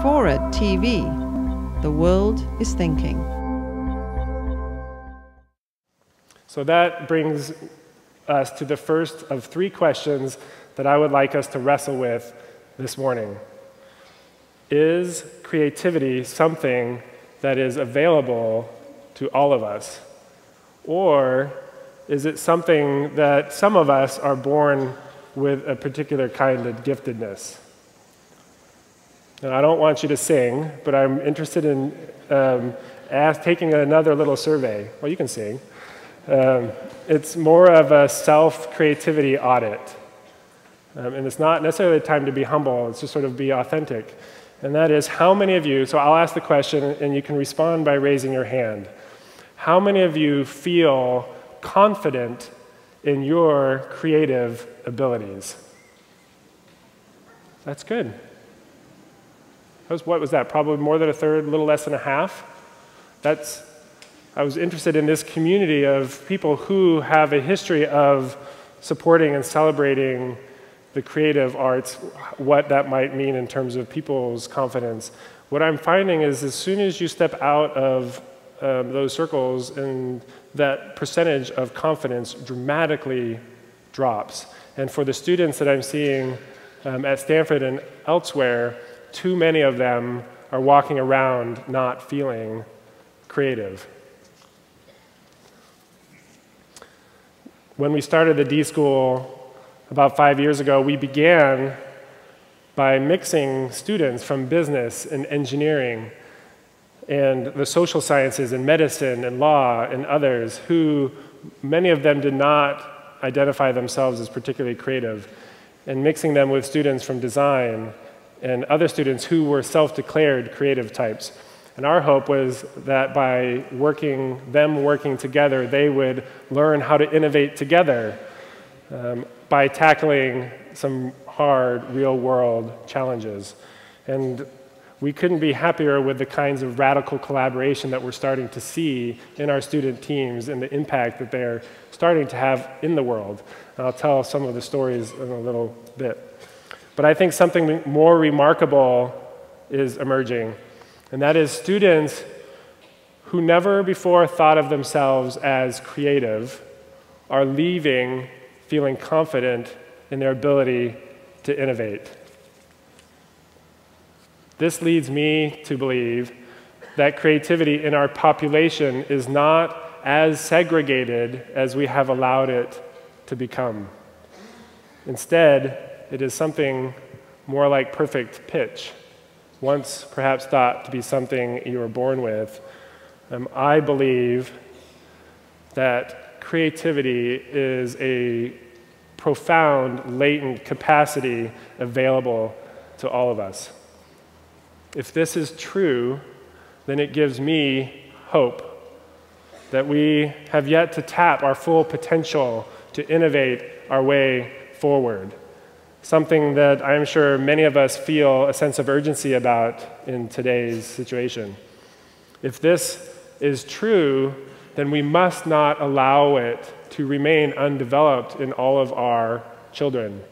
FORA.tv. The world is thinking. So that brings us to the first of 3 questions that I would like us to wrestle with this morning. Is creativity something that is available to all of us? Or is it something that some of us are born with a particular kind of giftedness? Now, I don't want you to sing, but I'm interested in taking another little survey. Well, you can sing. It's more of a self-creativity audit. And it's not necessarily a time to be humble, it's just sort of be authentic. And that is, how many of you, so I'll ask the question and you can respond by raising your hand. How many of you feel confident in your creative abilities? That's good. What was that? Probably more than a third, a little less than a half? I was interested in this community of people who have a history of supporting and celebrating the creative arts, what that might mean in terms of people's confidence. What I'm finding is as soon as you step out of those circles, and that percentage of confidence dramatically drops. And for the students that I'm seeing at Stanford and elsewhere, too many of them are walking around not feeling creative. When we started the D.school about 5 years ago, we began by mixing students from business and engineering and the social sciences and medicine and law and others who, many of them did not identify themselves as particularly creative, and mixing them with students from design and other students who were self-declared creative types. And our hope was that by working together, they would learn how to innovate together by tackling some hard, real-world challenges. And we couldn't be happier with the kinds of radical collaboration that we're starting to see in our student teams and the impact that they're starting to have in the world. And I'll tell some of the stories in a little bit. But I think something more remarkable is emerging, and that is students who never before thought of themselves as creative are leaving feeling confident in their ability to innovate. This leads me to believe that creativity in our population is not as segregated as we have allowed it to become. Instead, it is something more like perfect pitch, once perhaps thought to be something you were born with. I believe that creativity is a profound, latent capacity available to all of us. If this is true, then it gives me hope that we have yet to tap our full potential to innovate our way forward. Something that I'm sure many of us feel a sense of urgency about in today's situation. If this is true, then we must not allow it to remain undeveloped in all of our children.